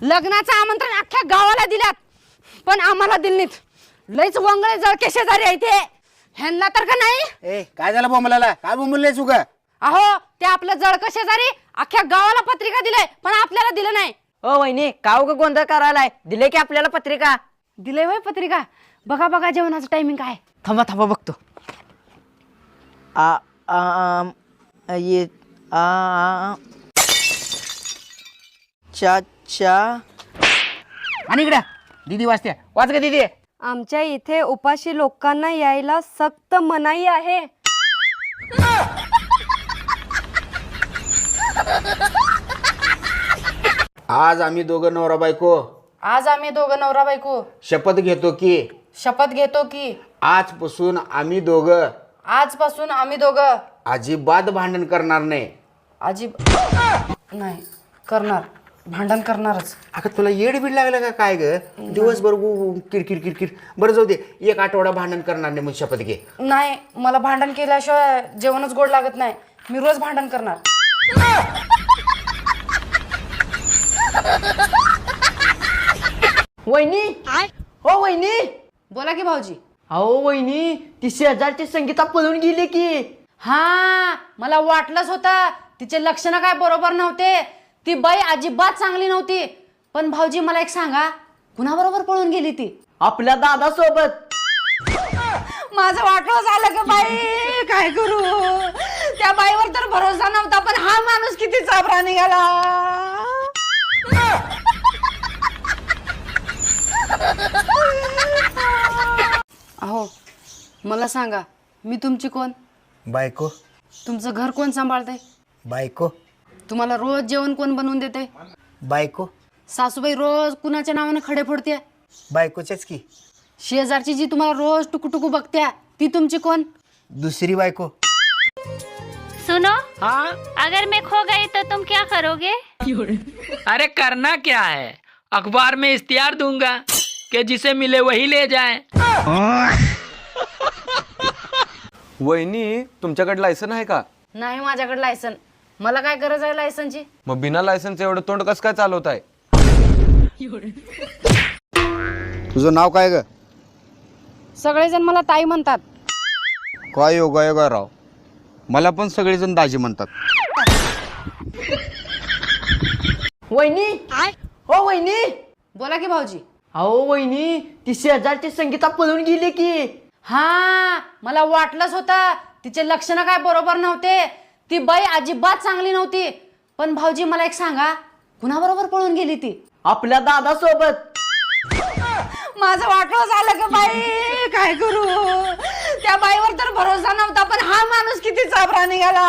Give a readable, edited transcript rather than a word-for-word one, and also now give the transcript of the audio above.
लग्नाचं आमंत्रण अख्ख्या गावाला दिल्यात, पण आम्हाला दिलं नाहीत. लईच वंगळे जळके शेजारी आहे ते. ह्यांना तर का नाही. ए काय झालं बोंबलाला? काय बोंबलले चुक? अहो ते आपलं जळकं शेजारी अख्ख्या गावाला पत्रिका दिलंय, पण आपल्याला दिलं नाही. ओ वहिनी का उगा गोंधळ करायलाय? दिले की आपल्याला पत्रिका. दिलंय वय पत्रिका. बघा बघा जेवणाचं टायमिंग काय. थांबा थांबा बघतो. ये चा चा आणि इकडे दीदी वाचते, वाच का दीदी? आमच्या इथे उपाशी लोकांना यायला सक्त मनाई आहे. आज आम्ही दोघं नवरा बायको आज आम्ही दोघं नवरा बायको शपथ घेतो की शपथ घेतो की आजपासून आम्ही दोघं आजपासून आम्ही दोघं अजिबात भांडण करणार नाही. नाही करणार, भांडण करणारच. अगं तुला येड बीड लागलं का काय ग? दिवसभर किरकिर किरकिर. बरं जाऊ दे, एक आठवडा भांडण करणार नाही मग शपथ घे. नाही, मला भांडण केल्याशिवाय जेवणच गोड लागत नाही. मी रोज भांडण करणार. वहिनी हो वहिनी. बोला की भाऊजी. अहो वहिनी ती शेजारची संगीता पळून गेली की. हा मला वाटलंच होतं. तिचे लक्षणं काय बरोबर नव्हते. ती बाई अजिबात चांगली नव्हती. पण भाऊजी मला एक सांगा, कुणाबरोबर पळून गेली ती? आपल्या दादा सोबत. माझं वाटलं झालं का बाई, काय करू? त्या बाईवर तर भरोसा नव्हता, पण हा माणूस किती चाबरा निघाला. अहो मला सांगा, मी तुमची कोण? बायको. तुमचं घर कोण सांभाळतंय? बायको. तुम्हाला रोज जेवण कोण बनवून देते? बायको. सासूबाई रोज कुणाच्या नावाने खडे फोडते? बायकोच्याच की. शेजारची जी तुम्हाला रोज टुकू बघते ती तुमची कोण? दुसरी बायको. सुनो, हाँ अगर मैं खो गई तो तुम क्या करोगे? अरे करना क्या है, अखबार में इश्तिहार दूंगा कि जिसे मिले वही ले जाए. वहिनी तुमच्याकडे लायसन आहे का? नाही माझ्याकडे लायसन. मला काय गरज आहे लायसनची? मग बिना लायसनचं एवढं तोंड कसं काय चालवत आहे? तुझं नाव काय ग? सगळेजण मला ताई म्हणतात. काय योगा योगा राव, मला पण सगळेजण दाजी म्हणतात. वहिनी हो वहिनी. बोला की भाऊजी. अहो वहिनी ती शेजारची संगीता पळून गेली की. हा मला वाटलंच होतं. तिचे लक्षणं काय बरोबर नव्हते. ती बाई अजिबात चांगली नव्हती. पण भाऊजी मला एक सांगा, कुणाबरोबर पळून गेली ती? आपल्या दादा सोबत. माझं वाटलं झालं का बाई, काय करू? त्या बाईवर तर भरोसा नव्हता, पण हा माणूस किती चाबरा निघाला.